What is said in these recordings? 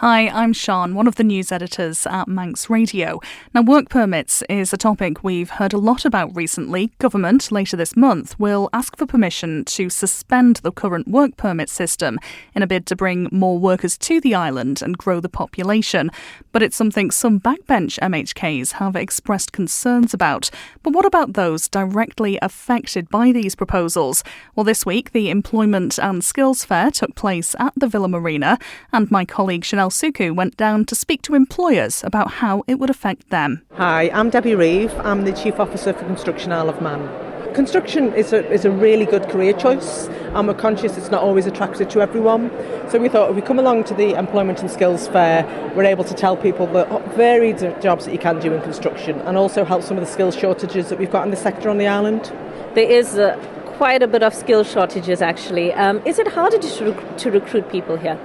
Hi, I'm Sian, one of the news editors at Manx Radio. Now, work permits is a topic we've heard a lot about recently. Government, later this month, will ask for permission to suspend the current work permit system in a bid to bring more workers to the island and grow the population. But it's something some backbench MHKs have expressed concerns about. But what about those directly affected by these proposals? Well, this week, the Employment and Skills Fair took place at the Villa Marina, and my colleague Chanel Suku went down to speak to employers about how it would affect them. Hi, I'm Debbie Reeve. I'm the Chief Officer for Construction Isle of Man. Construction is a really good career choice, and we're conscious it's not always attractive to everyone. So we thought if we come along to the Employment and Skills Fair, we're able to tell people the varied jobs that you can do in construction and also help some of the skills shortages that we've got in the sector on the island. There is quite a bit of skill shortages actually. Is it harder to recruit people here?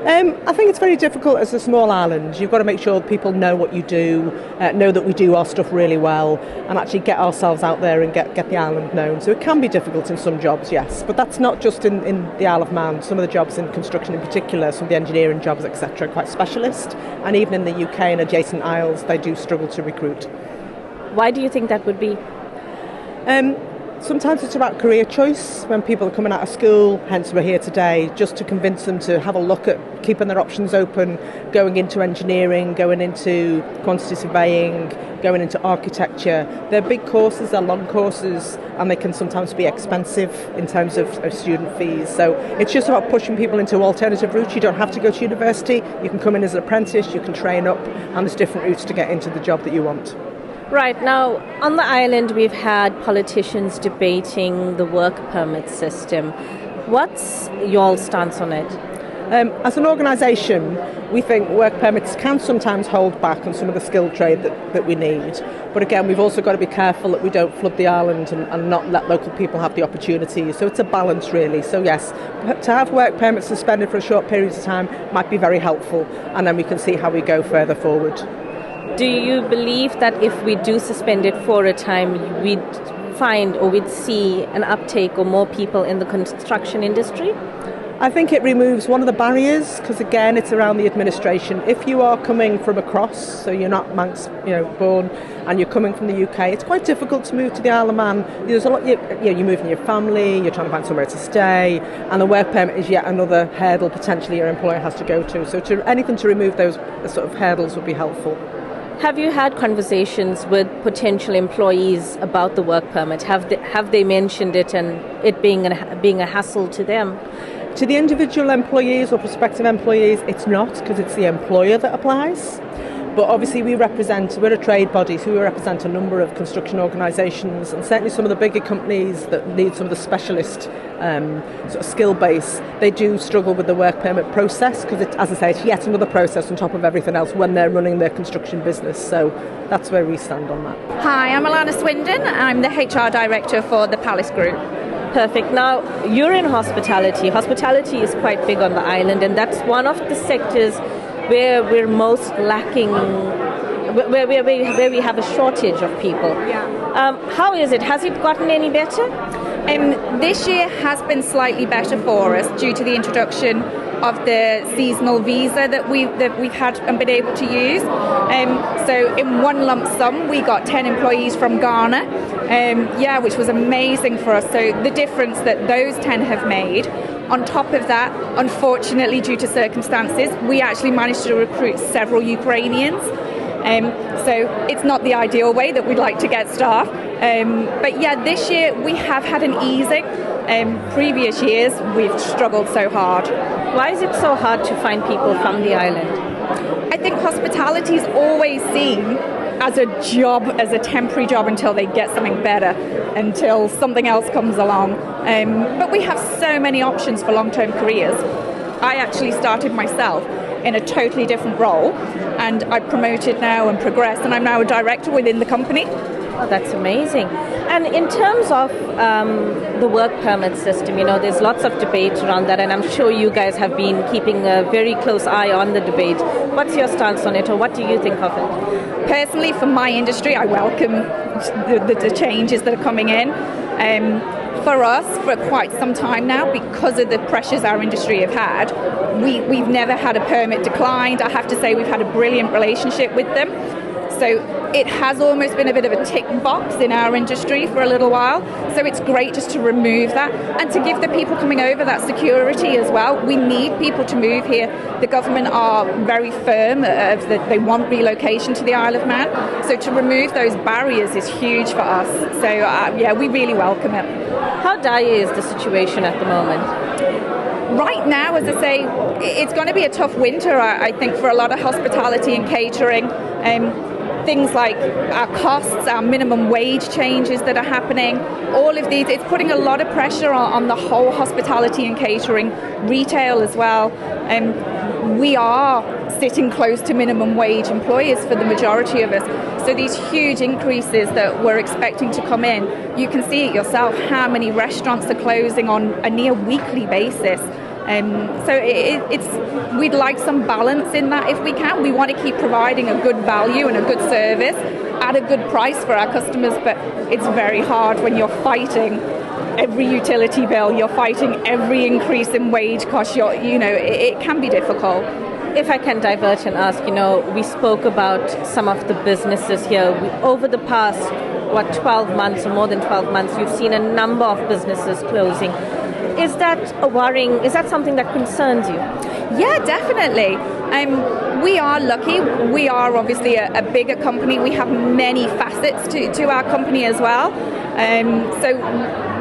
I think it's very difficult as a small island. You've got to make sure people know what you do, know that we do our stuff really well, and actually get ourselves out there and get the island known. So it can be difficult in some jobs, yes, but that's not just in the Isle of Man. Some of the jobs in construction in particular, some of the engineering jobs, etc., are quite specialist, and even in the UK and adjacent isles, they do struggle to recruit. Why do you think that would be? Sometimes it's about career choice when people are coming out of school, hence we're here today, just to convince them to have a look at keeping their options open, going into engineering, going into quantity surveying, going into architecture. They're big courses, they're long courses, and they can sometimes be expensive in terms of student fees. So it's just about pushing people into alternative routes. You don't have to go to university, you can come in as an apprentice, you can train up, and there's different routes to get into the job that you want. Right, now on the island we've had politicians debating the work permit system. What's your stance on it? As an organisation, we think work permits can sometimes hold back on some of the skilled trade that we need. But again, we've also got to be careful that we don't flood the island and not let local people have the opportunity. So it's a balance really. So yes, to have work permits suspended for a short period of time might be very helpful, and then we can see how we go further forward. Do you believe that if we do suspend it for a time, we'd find or we'd see an uptake or more people in the construction industry? I think it removes one of the barriers, because again it's around the administration. If you are coming from across, so you're not Manx born, and you're coming from the UK, it's quite difficult to move to the Isle of Man. There's a lot, you're moving your family, you're trying to find somewhere to stay, and the work permit is yet another hurdle potentially your employer has to go to. So anything to remove those sort of hurdles would be helpful. Have you had conversations with potential employees about the work permit? Have they mentioned it and it being a hassle to them? To the individual employees or prospective employees, it's not, because it's the employer that applies. But obviously we're a trade body, so we represent a number of construction organisations, and certainly some of the bigger companies that need some of the specialist sort of skill base, they do struggle with the work permit process, because as I say, it's yet another process on top of everything else when they're running their construction business. So that's where we stand on that. Hi, I'm Alana Swindon. I'm the HR Director for the Palace Group. Perfect. Now, you're in hospitality. Hospitality is quite big on the island, and that's one of the sectors where we're most lacking, where we have a shortage of people. Yeah. How is it? Has it gotten any better? This year has been slightly better for us due to the introduction of the seasonal visa that we've had and been able to use. So in one lump sum, we got 10 employees from Ghana, which was amazing for us. So the difference that those 10 have made. On top of that, unfortunately, due to circumstances, we actually managed to recruit several Ukrainians. So it's not the ideal way that we'd like to get staff. But yeah, this year we have had an easing. Previous years, we've struggled so hard. Why is it so hard to find people from the island? I think hospitality is always seen as a job, as a temporary job until they get something better, until something else comes along. But we have so many options for long-term careers. I actually started myself in a totally different role, and I've promoted now and progressed, and I'm now a director within the company. Oh, that's amazing. And in terms of the work permit system, there's lots of debate around that, and I'm sure you guys have been keeping a very close eye on the debate. What's your stance on it, or what do you think of it? Personally, for my industry, I welcome the changes that are coming in. For us, for quite some time now, because of the pressures our industry have had, we've never had a permit declined. I have to say we've had a brilliant relationship with them. So it has almost been a bit of a tick box in our industry for a little while. So it's great just to remove that and to give the people coming over that security as well. We need people to move here. The government are very firm that they want relocation to the Isle of Man. So to remove those barriers is huge for us. So yeah, we really welcome it. How dire is the situation at the moment? Right now, as I say, it's going to be a tough winter, I think, for a lot of hospitality and catering. Things like our costs, our minimum wage changes that are happening, all of these, it's putting a lot of pressure on the whole hospitality and catering, retail as well. We are sitting close to minimum wage employers for the majority of us. So these huge increases that we're expecting to come in, you can see it yourself, how many restaurants are closing on a near weekly basis. So we'd like some balance in that if we can. We want to keep providing a good value and a good service at a good price for our customers, but it's very hard when you're fighting every utility bill, you're fighting every increase in wage costs, it can be difficult. If I can divert and ask, we spoke about some of the businesses here. Over the past, 12 months or more than 12 months, you've seen a number of businesses closing. Is that worrying? Is that something that concerns you? Yeah, definitely. We are lucky. We are obviously a bigger company. We have many facets to our company as well. So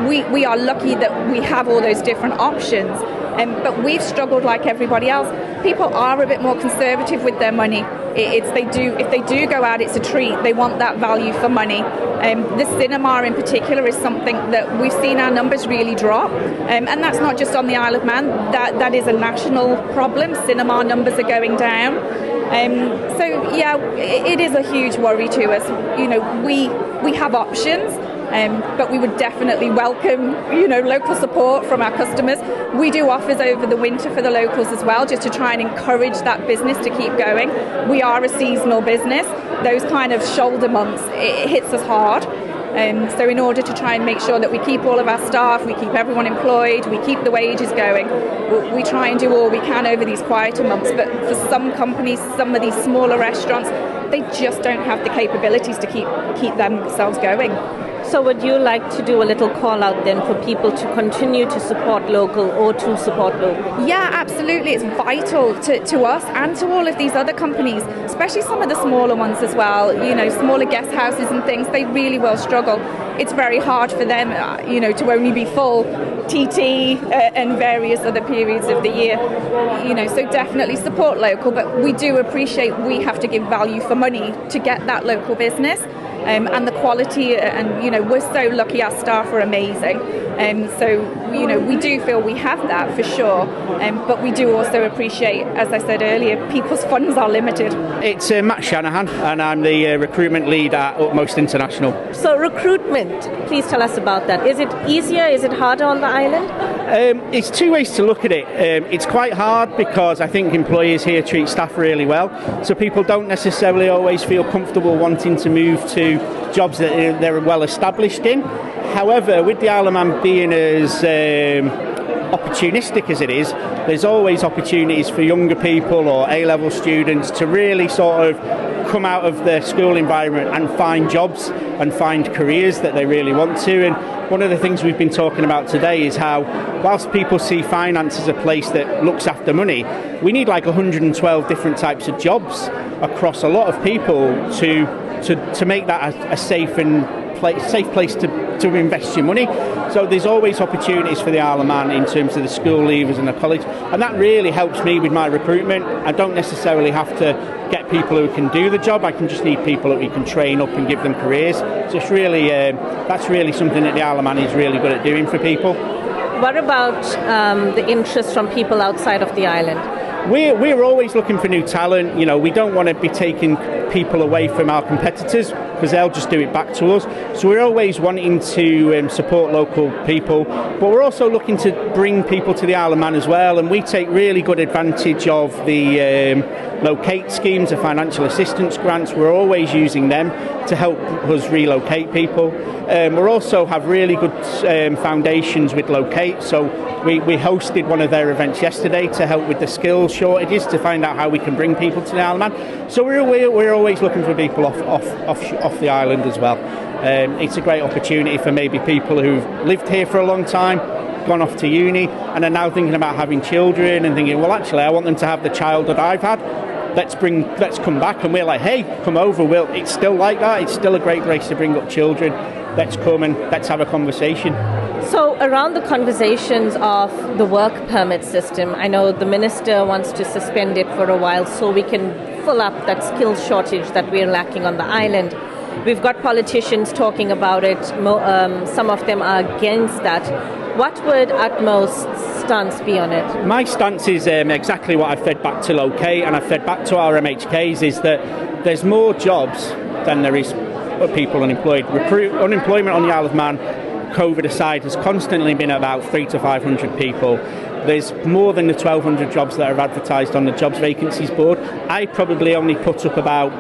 we are lucky that we have all those different options. But we've struggled like everybody else. People are a bit more conservative with their money. If they do go out, it's a treat. They want that value for money. The cinema in particular is something that we've seen our numbers really drop. And that's not just on the Isle of Man. That is a national problem. Cinema numbers are going down. So yeah, it is a huge worry to us. We have options. But we would definitely welcome, local support from our customers. We do offers over the winter for the locals as well, just to try and encourage that business to keep going. We are a seasonal business. Those kind of shoulder months, it hits us hard. So in order to try and make sure that we keep all of our staff, we keep everyone employed, we keep the wages going, we try and do all we can over these quieter months. But for some companies, some of these smaller restaurants, they just don't have the capabilities to keep themselves going. So would you like to do a little call out then for people to continue to support local or to support local? Yeah, absolutely. It's vital to us and to all of these other companies, especially some of the smaller ones as well. Smaller guest houses and things, they really will struggle. It's very hard for them, to only be full TT and various other periods of the year. So definitely support local, but we do appreciate we have to give value for money to get that local business. And the quality, and we're so lucky, our staff are amazing. We do feel we have that for sure. But we do also appreciate, as I said earlier, people's funds are limited. It's Matt Shanahan, and I'm the recruitment lead at Utmost International. So recruitment, please tell us about that. Is it easier? Is it harder on the island? It's two ways to look at it. It's quite hard because I think employers here treat staff really well, so people don't necessarily always feel comfortable wanting to move to jobs that they're well established in. However, with the Isle of Man being as opportunistic as it is, there's always opportunities for younger people or A-level students to really sort of come out of their school environment and find jobs and find careers that they really want to. And one of the things we've been talking about today is how, whilst people see finance as a place that looks after money, we need like 112 different types of jobs across a lot of people to make that a safe place to invest your money. So there's always opportunities for the Isle of Man in terms of the school leavers and the college, and that really helps me with my recruitment. I don't necessarily have to get people who can do the job. I can just need people that we can train up and give them careers. So it's really that's really something that the Isle of Man is really good at doing for people. What about the interest from people outside of the island? We're always looking for new talent. We don't want to be taking people away from our competitors, because they'll just do it back to us. So we're always wanting to support local people, but we're also looking to bring people to the Isle of Man as well, and we take really good advantage of the locate schemes, the financial assistance grants. We're always using them to help us relocate people. We also have really good foundations with Locate, so we hosted one of their events yesterday to help with the skills shortages, to find out how we can bring people to the Isle of Man. So we're always looking for people off the island as well. It's a great opportunity for maybe people who've lived here for a long time, gone off to uni, and are now thinking about having children and thinking, well, actually, I want them to have the childhood I've had. Let's come back. And we're like, hey, come over. It's still like that. It's still a great place to bring up children. Let's come and let's have a conversation. So around the conversations of the work permit system, I know the Minister wants to suspend it for a while so we can fill up that skills shortage that we're lacking on the island. We've got politicians talking about it. Some of them are against that. What would Utmost stance be on it? My stance is exactly what I've fed back to Locate and I've fed back to our MHKs, is that there's more jobs than there is people unemployed. Unemployment on the Isle of Man, COVID aside, has constantly been about 300 to 500 people. There's more than the 1,200 jobs that are advertised on the Jobs Vacancies Board. I probably only put up about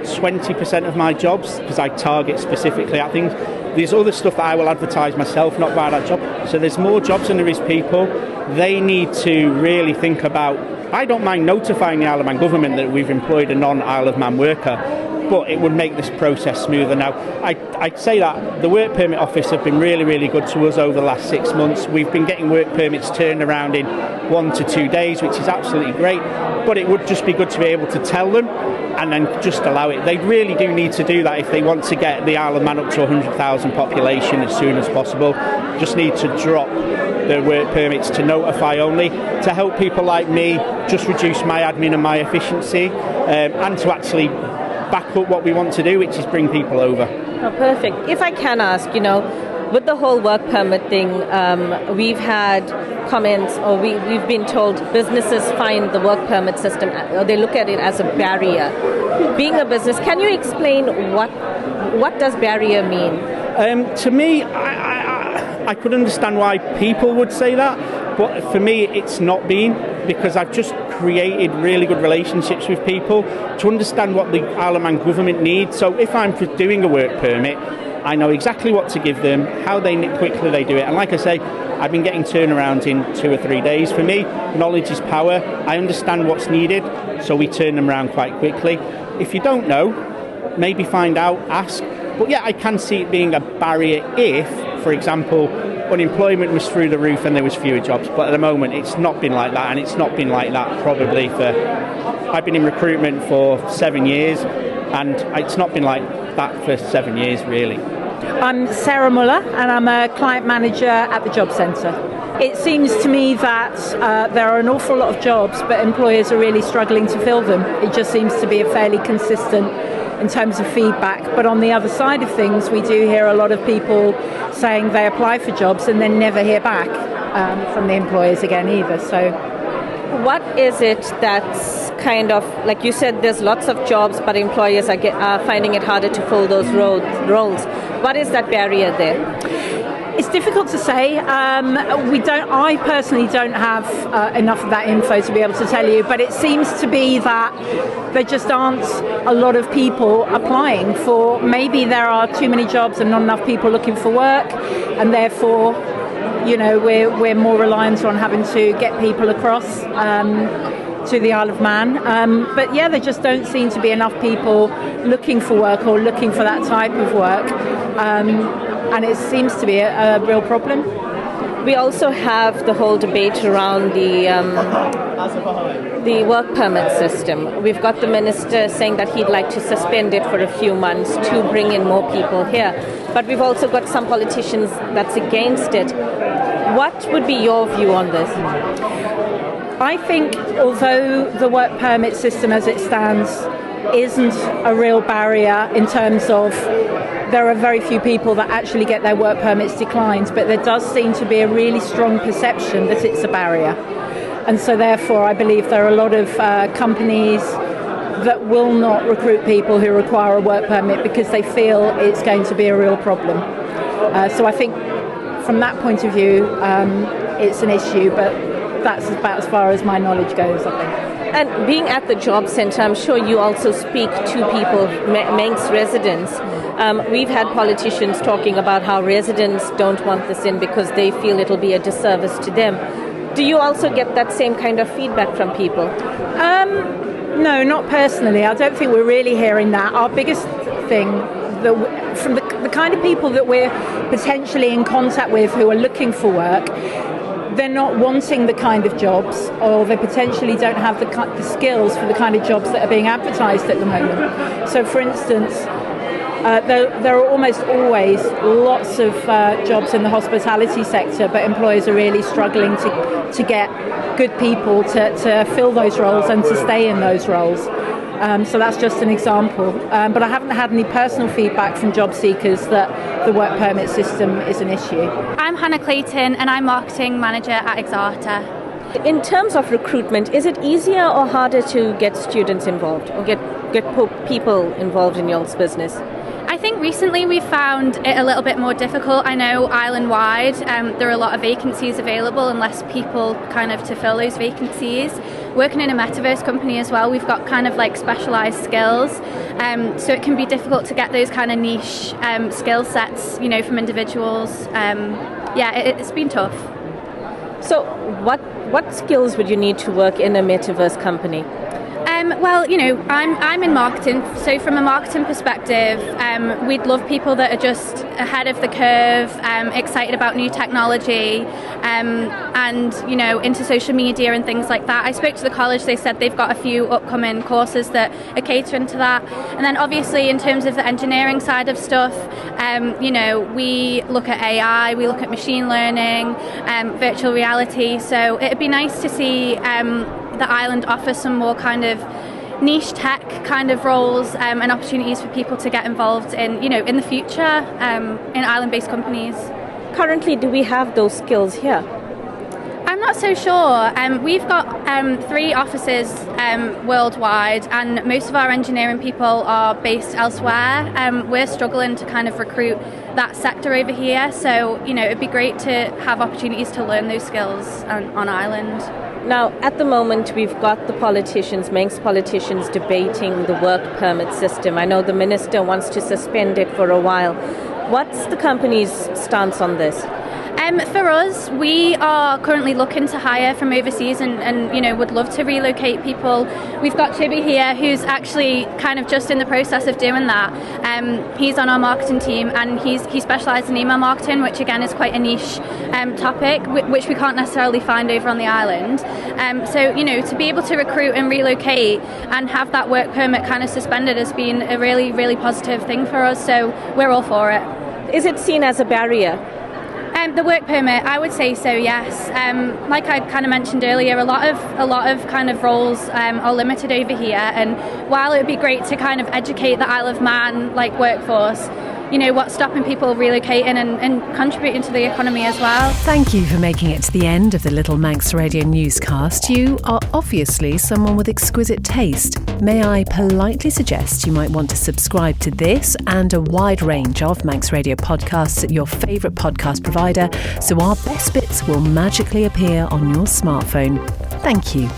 20% of my jobs because I target specifically at things. There's other stuff that I will advertise myself, not via that job. So there's more jobs than there is people. They need to really think about, I don't mind notifying the Isle of Man government that we've employed a non-Isle of Man worker, but it would make this process smoother. Now, I'd say that the Work Permit Office have been really, really good to us over the last 6 months. We've been getting work permits turned around in 1 to 2 days, which is absolutely great, but it would just be good to be able to tell them and then just allow it. They really do need to do that if they want to get the Isle of Man up to 100,000 population as soon as possible. Just need to drop the work permits to notify only, to help people like me just reduce my admin and my efficiency, and to actually back up what we want to do, which is bring people over. Oh, perfect. If I can ask, with the whole work permit thing, we've had comments, or we've been told businesses find the work permit system, or they look at it as a barrier. Being a business, can you explain what does barrier mean? To me, I could understand why people would say that, but for me it's not been, because I've just created really good relationships with people to understand what the Isle of Man government needs. So if I'm doing a work permit, I know exactly what to give them, how quickly they do it. And like I say, I've been getting turnarounds in 2 or 3 days. For me, knowledge is power. I understand what's needed, so we turn them around quite quickly. If you don't know, maybe find out, ask. But yeah, I can see it being a barrier if, for example, unemployment was through the roof and there was fewer jobs. But at the moment, it's not been like that, and it's not been like that probably I've been in recruitment for 7 years, and it's not been like that for 7 years, really. I'm Sarah Muller, and I'm a client manager at the Job Centre. It seems to me that there are an awful lot of jobs, but employers are really struggling to fill them. It just seems to be a fairly consistent in terms of feedback. But on the other side of things, we do hear a lot of people saying they apply for jobs and then never hear back from the employers again either. So, what is it that's kind of, like you said, there's lots of jobs, but employers are finding it harder to fill those roles. What is that barrier there? It's difficult to say. I personally don't have enough of that info to be able to tell you, but it seems to be that there just aren't a lot of people applying for, maybe there are too many jobs and not enough people looking for work, and therefore, we're more reliant on having to get people across to the Isle of Man. But yeah, there just don't seem to be enough people looking for work or looking for that type of work. And it seems to be a real problem. We also have the whole debate around the work permit system. We've got the Minister saying that he'd like to suspend it for a few months to bring in more people here. But we've also got some politicians that's against it. What would be your view on this? I think although the work permit system as it stands isn't a real barrier in terms of there are very few people that actually get their work permits declined, but there does seem to be a really strong perception that it's a barrier. And so therefore I believe there are a lot of companies that will not recruit people who require a work permit because they feel it's going to be a real problem. So I think from that point of view, it's an issue, but that's about as far as my knowledge goes, I think. And being at the job centre, I'm sure you also speak to people, Manx residents. We've had politicians talking about how residents don't want this in because they feel it'll be a disservice to them. Do you also get that same kind of feedback from people? No, not personally. I don't think we're really hearing that. Our biggest thing from the kind of people that we're potentially in contact with who are looking for work, they're not wanting the kind of jobs, or they potentially don't have the skills for the kind of jobs that are being advertised at the moment. So, for instance, there are almost always lots of jobs in the hospitality sector, but employers are really struggling to get good people to fill those roles and to stay in those roles. So that's just an example. But I haven't had any personal feedback from job seekers that the work permit system is an issue. I'm Hannah Clayton and I'm marketing manager at Exarta. In terms of recruitment, is it easier or harder to get students involved or get people involved in y'all's business? I think recently we've found it a little bit more difficult. I know island-wide there are a lot of vacancies available and less people kind of to fill those vacancies. Working in a metaverse company as well, we've got kind of like specialised skills, so it can be difficult to get those kind of niche skill sets, from individuals. It's been tough. So what skills would you need to work in a metaverse company? I'm in marketing, so from a marketing perspective, we'd love people that are just ahead of the curve, excited about new technology, and into social media and things like that. I spoke to the college, they said they've got a few upcoming courses that are catering to that. And then obviously in terms of the engineering side of stuff, we look at AI, we look at machine learning, virtual reality, so it'd be nice to see the island offer some more kind of niche tech kind of roles and opportunities for people to get involved in, in the future in island-based companies. Currently, do we have those skills here? I'm not so sure. We've got 3 offices worldwide, and most of our engineering people are based elsewhere. We're struggling to kind of recruit that sector over here, so it'd be great to have opportunities to learn those skills on island. Now, at the moment, we've got the Manx politicians debating the work permit system. I know the minister wants to suspend it for a while. What's the company's stance on this? For us, we are currently looking to hire from overseas and would love to relocate people. We've got Chibi here who's actually kind of just in the process of doing that. He's on our marketing team and he specialises in email marketing, which again is quite a niche topic, which we can't necessarily find over on the island. So to be able to recruit and relocate and have that work permit kind of suspended has been a really, really positive thing for us, so we're all for it. Is it seen as a barrier? The work permit, I would say so, yes. Like I kind of mentioned earlier, a lot of kind of roles are limited over here, and while it would be great to kind of educate the Isle of Man workforce, what's stopping people relocating and contributing to the economy as well. Thank you for making it to the end of the Little Manx Radio Newscast. You are obviously someone with exquisite taste. May I politely suggest you might want to subscribe to this and a wide range of Manx Radio podcasts at your favourite podcast provider, so our best bits will magically appear on your smartphone. Thank you.